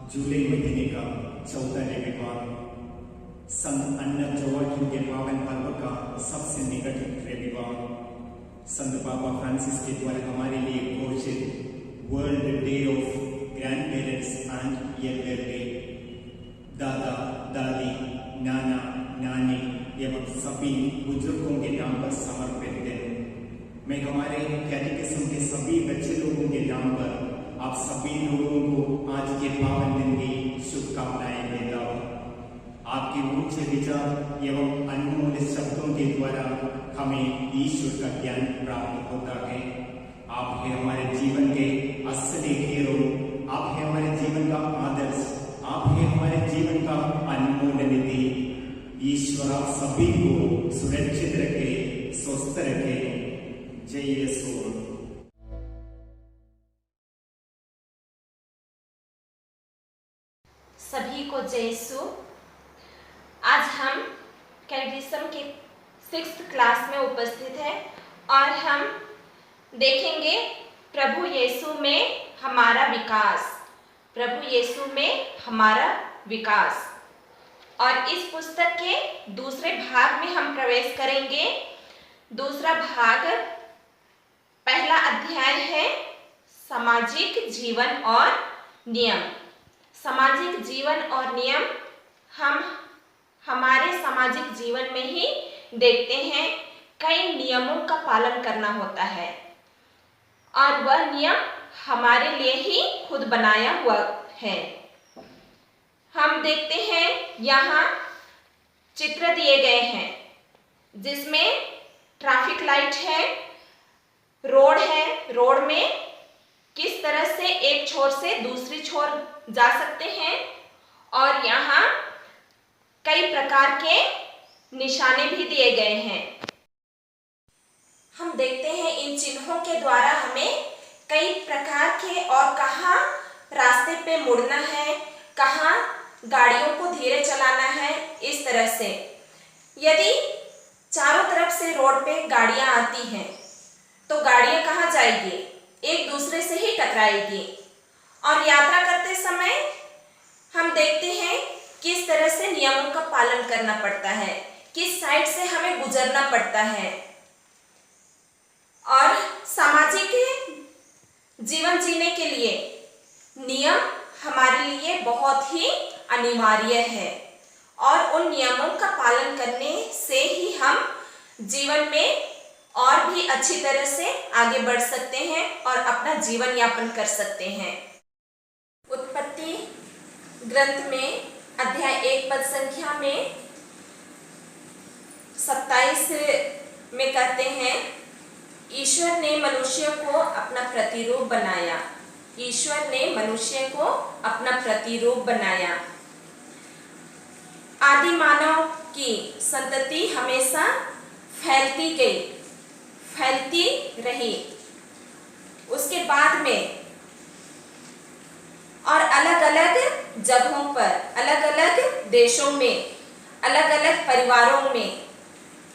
जूलाई महीने का 14 रविवार संत अन्ना जोआकिम के पावन पर्व का सबसे निकट रविवार संत पापा फ्रांसिस के द्वारा हमारे लिए घोषित world day of grand parents and Elder day. दादा दादी नाना नानी एवं सभी बुजुर्गों के नाम पर समर्पित दिन। मैं हमारे कैटेकिज्म के सभी बच्चे लोगों के नाम पर आप सभी लोगों को आज के पावन दिन की शुभकामनाएं देता हूँ। आपके ऊंचे विचार एवं अनमोल शब्दों के द्वारा हमें ईश्वर का ज्ञान प्राप्त होता है। आप हैं हमारे जीवन के असली हीरो, आप हैं हमारे जीवन का आदर्श, आप हैं हमारे जीवन का अनमोल निधि। ईश्वर आप सभी को सुरक्षित रखे, स्वस्थ रखे। जय यीशु। सभी को जय यीशु। आज हम कैटेकिज्म के 6th क्लास में उपस्थित हैं और हम देखेंगे प्रभु यीशु में हमारा विकास, प्रभु यीशु में हमारा विकास। और इस पुस्तक के दूसरे भाग में हम प्रवेश करेंगे। दूसरा भाग, पहला अध्याय है सामाजिक जीवन और नियम। सामाजिक जीवन और नियम हम हमारे सामाजिक जीवन में ही देखते हैं। कई नियमों का पालन करना होता है और वह नियम हमारे लिए ही खुद बनाया हुआ है। हम देखते हैं यहाँ चित्र दिए गए हैं जिसमें ट्रैफिक लाइट है, रोड है। रोड में किस तरह से एक छोर से दूसरी छोर जा सकते हैं और यहाँ कई प्रकार के निशाने भी दिए गए हैं। हम देखते हैं इन चिन्हों के द्वारा हमें कई प्रकार के और कहाँ रास्ते पे मुड़ना है, कहाँ गाड़ियों को धीरे चलाना है। इस तरह से यदि चारों तरफ से रोड पे गाड़ियां आती हैं तो गाड़ियां कहाँ जाएगी? एक दूसरे से ही टकराएगी। और यात्रा करते समय हम देखते हैं किस तरह से नियमों का पालन करना पड़ता है, किस साइड से हमें गुजरना पड़ता है। और सामाजिक जीवन जीने के लिए नियम हमारे लिए बहुत ही अनिवार्य है और उन नियमों का पालन करने से ही हम जीवन में और भी अच्छी तरह से आगे बढ़ सकते हैं और अपना जीवन यापन कर सकते हैं। उत्पत्ति ग्रंथ में अध्याय 1 पद संख्या में 27 में कहते हैं, ईश्वर ने मनुष्य को अपना प्रतिरूप बनाया। ईश्वर ने मनुष्य को अपना प्रतिरूप बनाया। आदि मानव की संतति हमेशा फैलती गई, फैलती रही। उसके बाद में और अलग अलग जगहों पर, अलग अलग देशों में, अलग अलग परिवारों में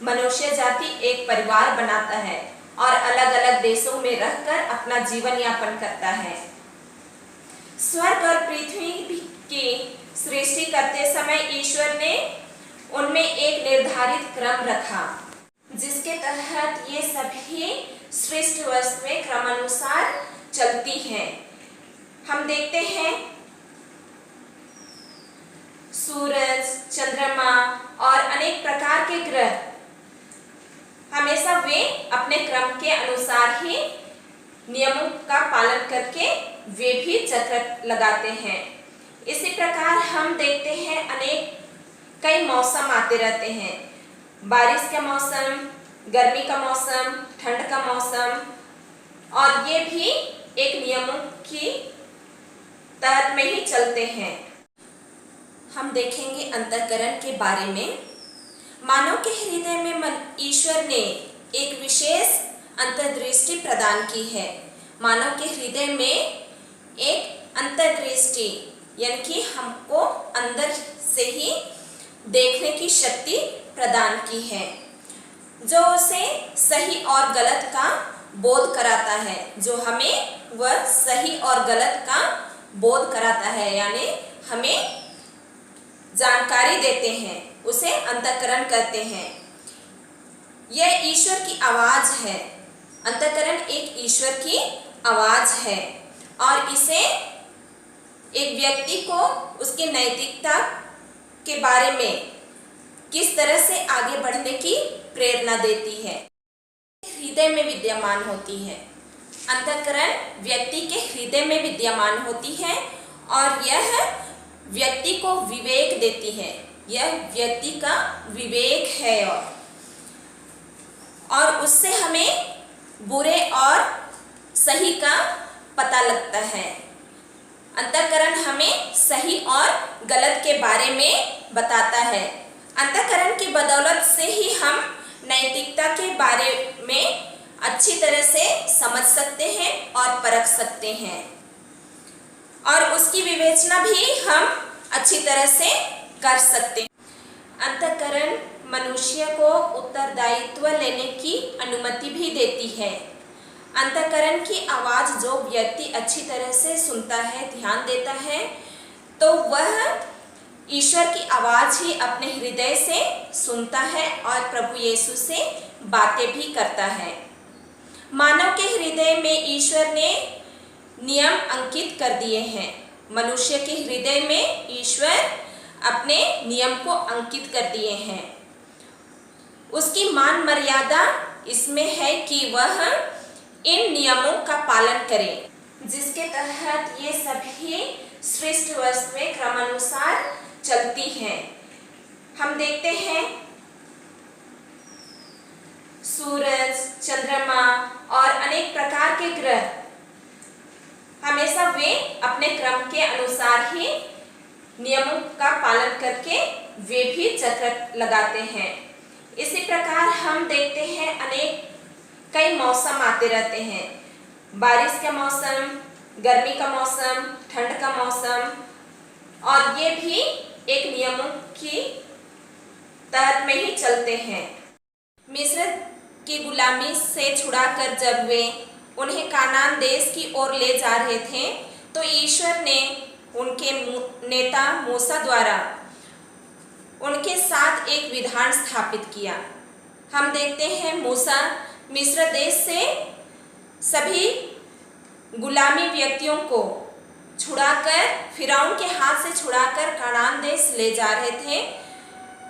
मनुष्य जाति एक परिवार बनाता है और अलग अलग देशों में रहकर अपना जीवन यापन करता है। स्वर्ग और पृथ्वी की सृष्टि करते समय ईश्वर ने उनमें एक निर्धारित क्रम रखा जिसके तहत ये सभी सृष्टि वस्तुएं क्रमानुसार चलती हैं। हम देखते हैं सूरज, चंद्रमा और अनेक प्रकार के ग्रह हमेशा वे अपने क्रम के अनुसार ही नियमों का पालन करके वे भी चक्र लगाते हैं। इसी प्रकार हम देखते हैं अनेक कई मौसम आते रहते हैं। बारिश का मौसम, गर्मी का मौसम, ठंड का मौसम, और ये भी एक नियमों की तहत में ही चलते हैं। हम देखेंगे अंतःकरण के बारे में। मानव के हृदय में ईश्वर ने एक विशेष अंतर्दृष्टि प्रदान की है। मानव के हृदय में एक अंतर्दृष्टि यानी कि हमको अंदर से ही देखने की शक्ति प्रदान की है, जो उसे सही और गलत का बोध कराता है, जो हमें वह सही और गलत का बोध कराता है, यानी हमें जानकारी देते हैं, उसे अंतःकरण करते हैं। यह ईश्वर की आवाज है। अंतःकरण एक ईश्वर की आवाज है और इसे एक व्यक्ति को उसकी नैतिकता के बारे में किस तरह से आगे बढ़ने की प्रेरणा देती है। हृदय में विद्यमान होती है। अंतःकरण व्यक्ति के हृदय में विद्यमान होती है और यह व्यक्ति को विवेक देती है। यह व्यक्ति का विवेक है और उससे हमें बुरे और सही का पता लगता है। अंतःकरण हमें सही और गलत के बारे में बताता है। अंतःकरण की बदौलत से ही हम नैतिकता के बारे में अच्छी तरह से समझ सकते हैं और परख सकते हैं और उसकी विवेचना भी हम अच्छी तरह से कर सकते हैं। अंतःकरण मनुष्य को उत्तरदायित्व लेने की अनुमति भी देती है। अंतःकरण की आवाज जो व्यक्ति अच्छी तरह से सुनता है, ध्यान देता है, तो वह ईश्वर की आवाज ही अपने हृदय से सुनता है और प्रभु यीशु से बातें भी करता है। मानव के हृदय में ईश्वर ने नियम अंकित कर दिए हैं। मनुष्य के हृदय में ईश्वर अपने नियम को अंकित कर दिए हैं। उसकी मान मर्यादा इसमें है कि वह इन नियमों का पालन करे, जिसके तहत ये सभी सृष्टि वस्तु में क्रमानुसार चलती हैं। हम देखते हैं सूरज, चंद्रमा और अनेक प्रकार के ग्रह, हमेशा वे अपने क्रम के अनुसार ही नियमों का पालन करके वे भी चक्र लगाते हैं। इसी प्रकार हम देखते हैं अनेक कई मौसम आते रहते हैं। बारिश का मौसम, गर्मी का मौसम, ठंड का मौसम, और ये भी एक नियमों की तहत में ही चलते हैं। मिस्र की गुलामी से छुड़ाकर जब वे उन्हें कानान देश की ओर ले जा रहे थे, तो ईश्वर ने उनके नेता मूसा द्वारा उनके साथ एक विधान स्थापित किया। हम देखते हैं मूसा मिस्र देश से सभी गुलामी व्यक्तियों को छुड़ाकर, फिरौन के हाथ से छुड़ाकर कानान देश ले जा रहे थे।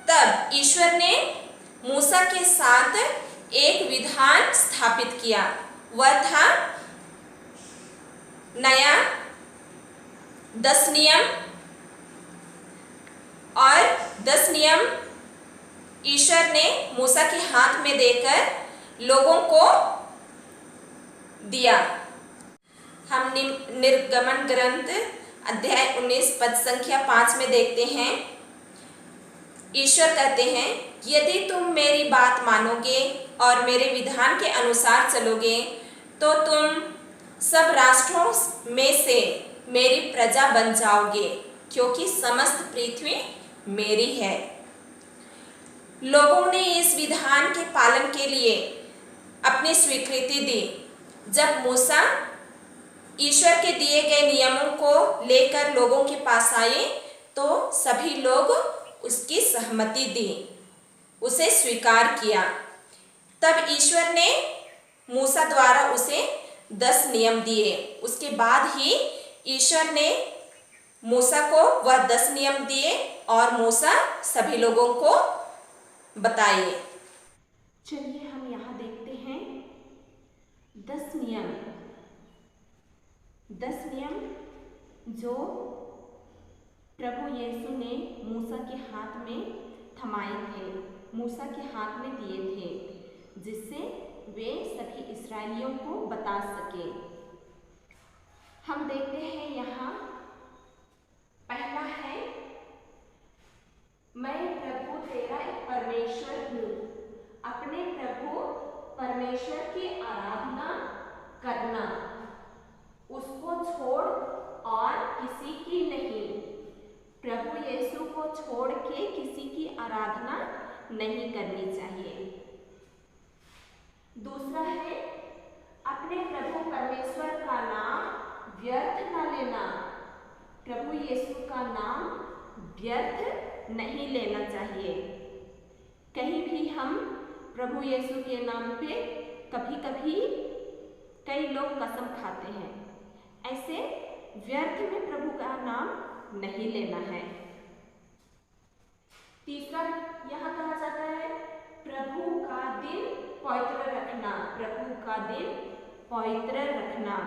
तब ईश्वर ने मूसा के साथ एक विधान स्थापित किया। वह था नया 10 नियम, और 10 नियम ईश्वर ने मूसा के हाथ में देकर लोगों को दिया। हम निर्गमन ग्रंथ अध्याय 19 पद संख्या 5 में देखते हैं, ईश्वर कहते हैं, यदि तुम मेरी बात मानोगे और मेरे विधान के अनुसार चलोगे, तो तुम सब राष्ट्रों में से मेरी प्रजा बन जाओगे, क्योंकि समस्त पृथ्वी मेरी है। लोगों ने इस विधान के पालन के लिए अपनी स्वीकृति दी। जब मूसा ईश्वर के दिए गए नियमों को लेकर लोगों के पास आए, तो सभी लोग उसकी सहमति दी, उसे स्वीकार किया। तब ईश्वर ने मूसा द्वारा उसे 10 नियम दिए। उसके बाद ही ईश्वर ने मूसा को वह 10 नियम दिए और मूसा सभी लोगों को बताए। चलिए हम यहाँ देखते हैं 10 नियम। 10 नियम जो प्रभु यीशु ने मूसा के हाथ में थमाए थे, मूसा के हाथ में दिए थे, जिससे वे सभी इस्राएलियों को बता सके। हम देखते हैं यहाँ पहला है, मैं प्रभु तेरा एक परमेश्वर हूँ। अपने प्रभु परमेश्वर की आराधना करना, उसको छोड़ और किसी की नहीं। प्रभु यीशु को छोड़ के किसी की आराधना नहीं करनी चाहिए। दूसरा है, अपने प्रभु परमेश्वर का नाम व्यर्थ न लेना। प्रभु यीशु का नाम व्यर्थ नहीं लेना चाहिए। कहीं भी हम प्रभु यीशु के नाम पे कभी कभी कई लोग कसम खाते हैं, ऐसे व्यर्थ में प्रभु का नाम नहीं लेना है। तीसरा यहाँ कहा जाता है प्रभु का दिन पवित्र रखना। प्रभु का दिन पवित्र रखना।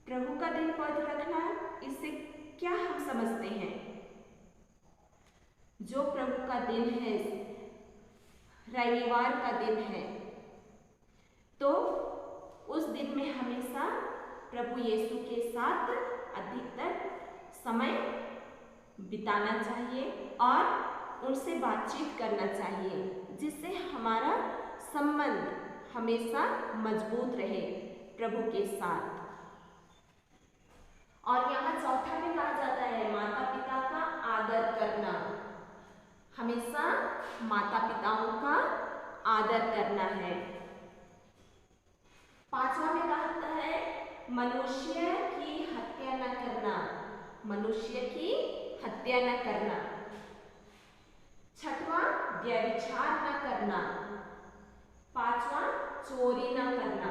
प्रभु का दिन पवित्र रखना, इससे क्या हम समझते हैं? जो प्रभु का दिन है, रविवार का दिन है, तो उस दिन में हमेशा प्रभु यीशु के साथ अधिकतर समय बिताना चाहिए और उनसे बातचीत करना चाहिए, जिससे हमारा संबंध हमेशा मजबूत रहे प्रभु के साथ। और यहाँ चौथा में कहा जाता है माता पिता का आदर करना। हमेशा माता पिताओं का आदर करना है। पांचवा में कहा है मनुष्य की हत्या न करना। मनुष्य की हत्या न करना। छठवां व्यभिचार न करना। पांचवा चोरी न करना।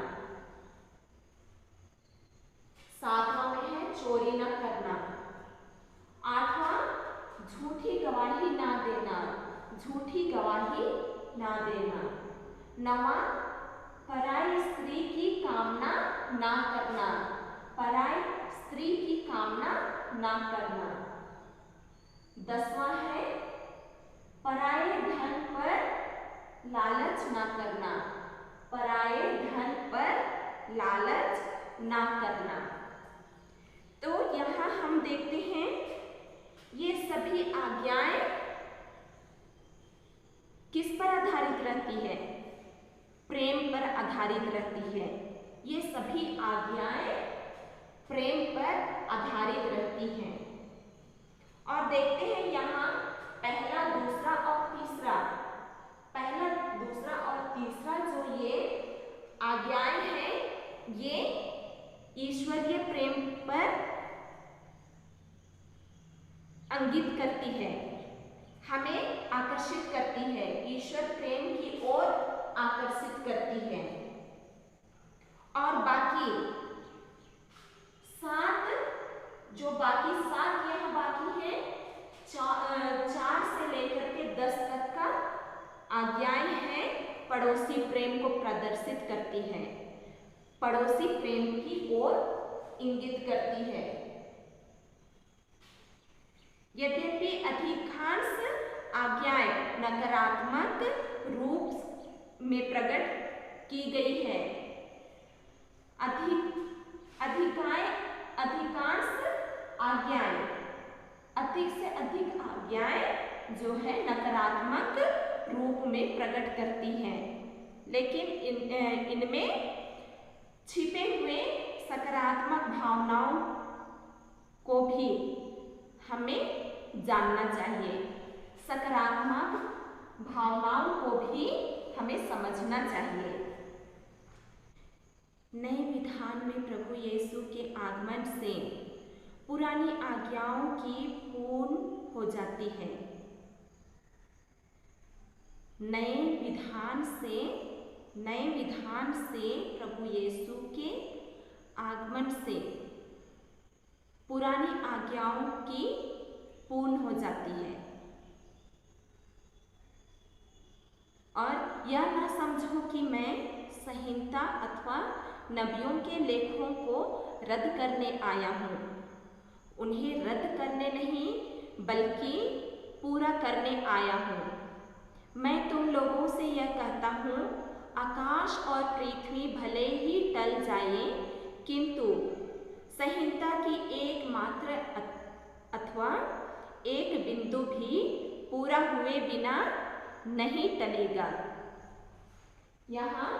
सातवां में है चोरी न करना। आठवां झूठी गवाही ना देना। झूठी गवाही ना देना। नौवां पराई स्त्री की कामना ना करना। पराई स्त्री की कामना ना करना। 10वां है पराये धन पर लालच ना करना। पराये धन पर लालच ना करना। तो यहाँ हम देखते हैं ये सभी आज्ञाएं किस पर आधारित रहती है? प्रेम पर आधारित रहती है। ये सभी आज्ञाएं प्रेम पर आधारित रहती हैं। और देखते हैं यहाँ पहला, दूसरा और तीसरा। पहला, दूसरा और तीसरा जो ये आज्ञाएं हैं, ये ईश्वरीय प्रेम पर इंगित करती है, हमें आकर्षित करती है, ईश्वर प्रेम की ओर आकर्षित करती है। और बाकी 7 यहाँ बाकी है, 4 से लेकर के 10 तक का आज्ञाएं हैं, पड़ोसी प्रेम को प्रदर्शित करती हैं, पड़ोसी प्रेम की ओर इंगित करती है। यद्यपि अधिकांश आज्ञाएं नकारात्मक रूप में प्रकट की गई है, अधिकांश आज्ञाएं, अधिक से अधिक आज्ञाएं जो है नकारात्मक रूप में प्रकट करती हैं, लेकिन इनमें छिपे हुए सकारात्मक भावनाओं को भी हमें जानना चाहिए। सकारात्मक भावनाओं को भी हमें समझना चाहिए। नए विधान में प्रभु यीशु के आगमन से पुरानी आज्ञाओं की पूर्ण हो जाती है। नए विधान से प्रभु यीशु के आगमन से पुरानी आज्ञाओं की पूर्ण हो जाती है। और यह न समझो कि मैं संहिता अथवा नबियों के लेखों को रद्द करने आया हूँ। उन्हें रद्द करने नहीं बल्कि पूरा करने आया हूँ। मैं तुम लोगों से यह कहता हूँ, आकाश और पृथ्वी भले ही टल जाए, किंतु संहिता की एकमात्र अथवा एक बिंदु भी पूरा हुए बिना नहीं टलेगा। यहाँ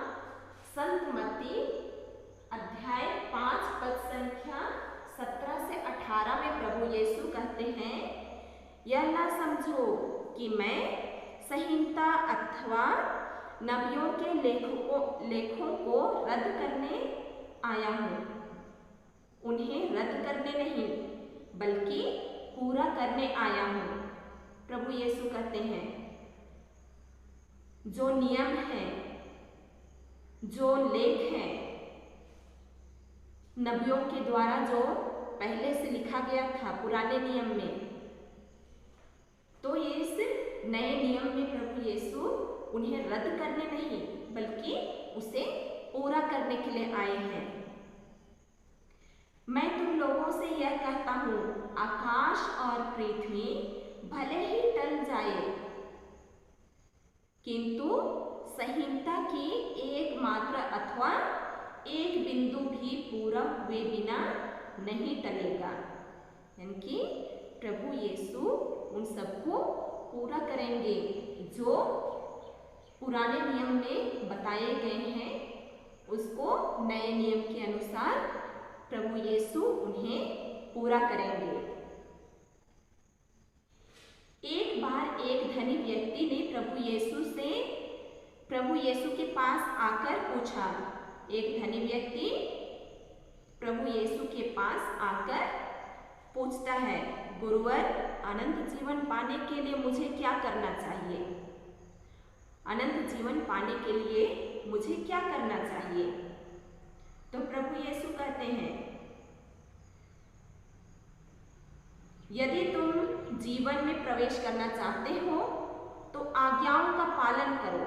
संत मत्ती अध्याय 5 पद संख्या 17 से 18 में प्रभु यीशु कहते हैं, यह ना समझो कि मैं संहिता अथवा नबियों के लेखों को रद्द करने आया हूँ। उन्हें रद्द करने नहीं बल्कि पूरा करने आया हूँ। प्रभु यीशु कहते हैं जो नियम है, जो लेख है, नबियों के द्वारा जो पहले से लिखा गया था पुराने नियम में, तो ये इस नए नियम में प्रभु यीशु उन्हें रद्द करने नहीं बल्कि उसे पूरा करने के लिए आए हैं। मैं तुम लोगों से यह कहता हूँ, आकाश और पृथ्वी भले ही टल जाए, किंतु संहिता की एक मात्रा अथवा एक बिंदु भी पूरा हुए बिना नहीं टलेगा। यानी कि प्रभु यीशु उन सबको पूरा करेंगे जो पुराने नियम में बताए गए हैं, उसको नए नियम के अनुसार प्रभु यीशु उन्हें पूरा करेंगे। एक बार एक धनी व्यक्ति ने प्रभु यीशु के पास आकर पूछा। एक धनी व्यक्ति प्रभु यीशु के पास आकर पूछता है, गुरुवर, अनंत जीवन पाने के लिए मुझे क्या करना चाहिए? अनंत जीवन पाने के लिए मुझे क्या करना चाहिए? तो प्रभु यीशु कहते हैं, यदि तुम जीवन में प्रवेश करना चाहते हो तो आज्ञाओं का पालन करो।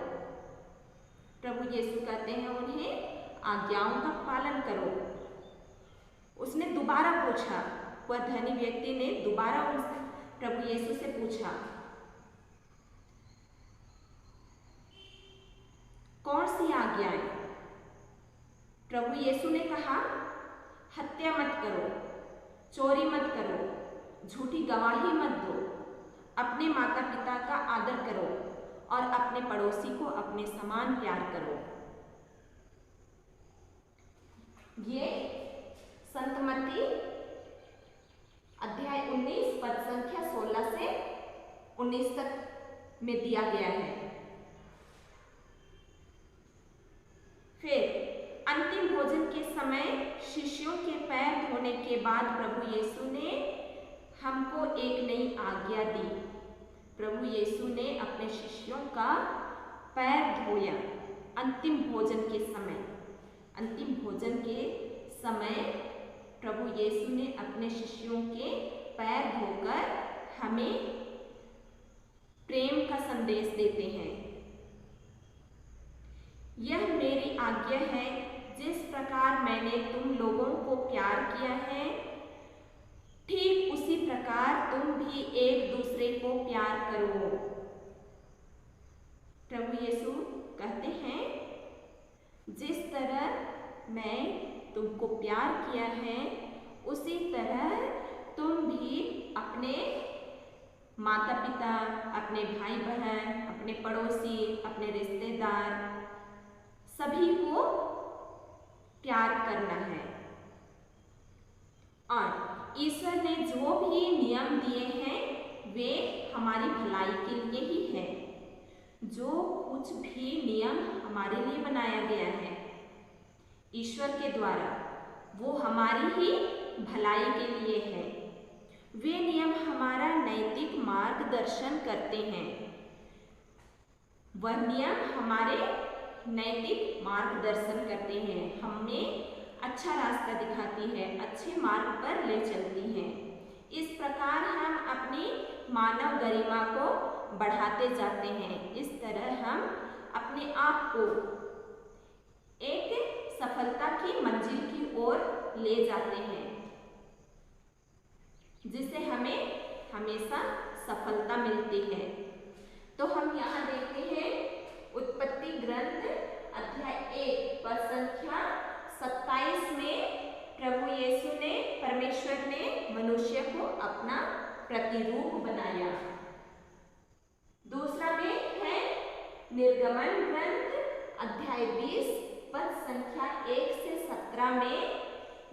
प्रभु यीशु कहते हैं उन्हें, आज्ञाओं का पालन करो। उसने दोबारा पूछा, वह धनी व्यक्ति ने दोबारा प्रभु यीशु से पूछा, कौन सी आज्ञाएं? प्रभु यीशु ने कहा, हत्या मत करो, चोरी मत करो, झूठी गवाही मत दो, अपने माता पिता का आदर करो और अपने पड़ोसी को अपने समान प्यार करो। ये संत मत्ती अध्याय 19 पद संख्या 16 से 19 तक में दिया गया है। फिर अंतिम भोजन के समय शिष्यों के पैर धोने के बाद प्रभु यीशु ने हमको एक नई आज्ञा दी। प्रभु यीशु ने अपने शिष्यों का पैर धोया अंतिम भोजन के समय। अंतिम भोजन के समय प्रभु यीशु ने अपने शिष्यों के पैर धोकर हमें प्रेम का संदेश देते हैं। यह मेरी आज्ञा है, जिस प्रकार मैंने तुम लोगों को प्यार किया है, ठीक उसी प्रकार तुम भी एक दूसरे को प्यार करो। प्रभु यीशु कहते हैं, जिस तरह मैं तुमको प्यार किया है उसी तरह तुम भी अपने माता पिता, अपने भाई बहन, अपने पड़ोसी, अपने रिश्तेदार सभी को प्यार करना है। और ईश्वर ने जो भी नियम दिए हैं वे हमारी भलाई के लिए ही है। जो कुछ भी नियम हमारे लिए बनाया गया है ईश्वर के द्वारा, वो हमारी ही भलाई के लिए है। वे नियम हमारा नैतिक मार्गदर्शन करते हैं। वह नियम हमारे नैतिक मार्गदर्शन करते हैं, हमें अच्छा रास्ता दिखाती है, अच्छे मार्ग पर ले चलती हैं। इस प्रकार हम अपनी मानव गरिमा को बढ़ाते जाते हैं। इस तरह हम अपने आप को एक सफलता की मंजिल की ओर ले जाते हैं, जिससे हमें हमेशा सफलता मिलती है। तो हम यहाँ देखते हैं उत्पत्ति ग्रंथ अध्याय 1 पद संख्या 27 में प्रभु यीशु ने, परमेश्वर ने मनुष्य को अपना प्रतिरूप बनाया। दूसरा में है निर्गमन ग्रंथ अध्याय 20 पद संख्या 1 से 17 में,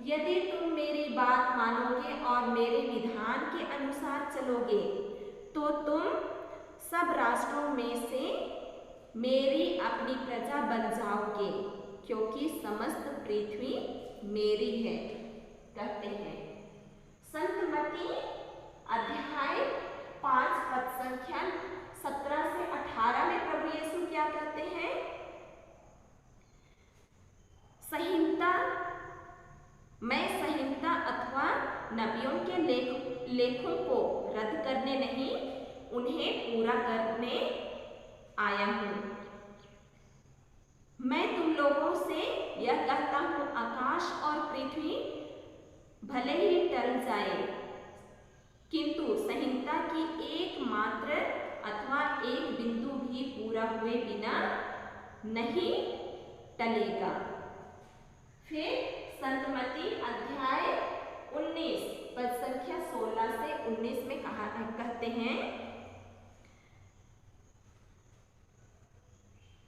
यदि तुम मेरी बात मानोगे और मेरे विधान के अनुसार चलोगे तो तुम सब राष्ट्रों में से मेरी अपनी प्रजा बन जाओगे, क्योंकि समस्त पृथ्वी मेरी है। कहते हैं संत मत्ती नबियों के लेखों को रद्द करने नहीं, उन्हें पूरा करने आया हूँ। मैं तुम लोगों से यह कहता हूँ, आकाश और पृथ्वी भले ही टल जाए, किंतु संहिता की एक मात्र अथवा एक बिंदु भी पूरा हुए बिना नहीं टलेगा। फिर संतमती अध्याय 19 पद संख्या 16 से 19 में कहते हैं,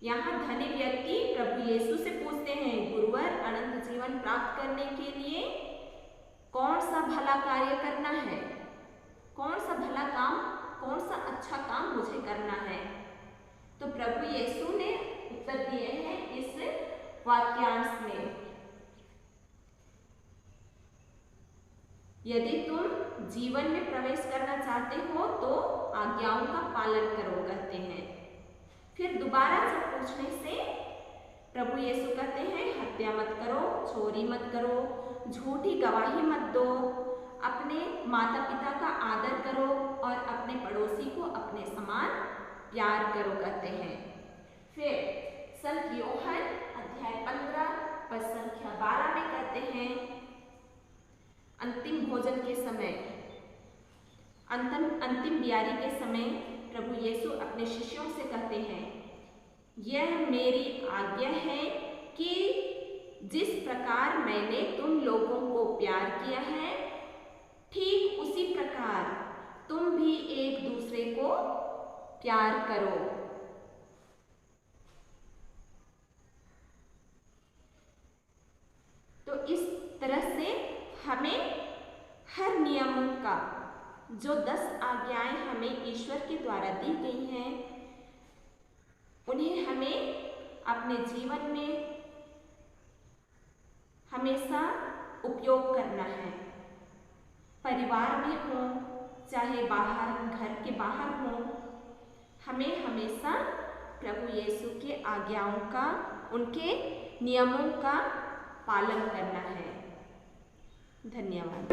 यहाँ धनी व्यक्ति प्रभु यीशु से पूछते हैं, गुरुवर, अनंत जीवन प्राप्त करने के लिए कौन सा भला कार्य करना है? कौन सा भला काम, कौन सा अच्छा काम मुझे करना है? तो प्रभु यीशु ने उत्तर दिए हैं इस वाक्यांश में, यदि तुम जीवन में प्रवेश करना चाहते हो तो आज्ञाओं का पालन करो, कहते हैं। फिर दोबारा जब पूछने से प्रभु यीशु कहते हैं, हत्या मत करो, चोरी मत करो, झूठी गवाही मत दो, अपने माता पिता का आदर करो और अपने पड़ोसी को अपने समान प्यार करो, कहते हैं। फिर संत यूहन्ना अध्याय 15 पद संख्या 12 में कहते हैं, अंतिम भोजन के समय, अंतिम बियारी के समय प्रभु यीशु अपने शिष्यों से कहते हैं, यह मेरी आज्ञा है कि जिस प्रकार मैंने तुम लोगों को प्यार किया है, ठीक उसी प्रकार तुम भी एक दूसरे को प्यार करो। तो इस तरह से हमें हर नियमों का, जो 10 आज्ञाएं हमें ईश्वर के द्वारा दी गई हैं, उन्हें हमें अपने जीवन में हमेशा उपयोग करना है। परिवार में हो चाहे बाहर, घर के बाहर हो, हमें हमेशा प्रभु यीशु के आज्ञाओं का, उनके नियमों का पालन करना है। धन्यवाद।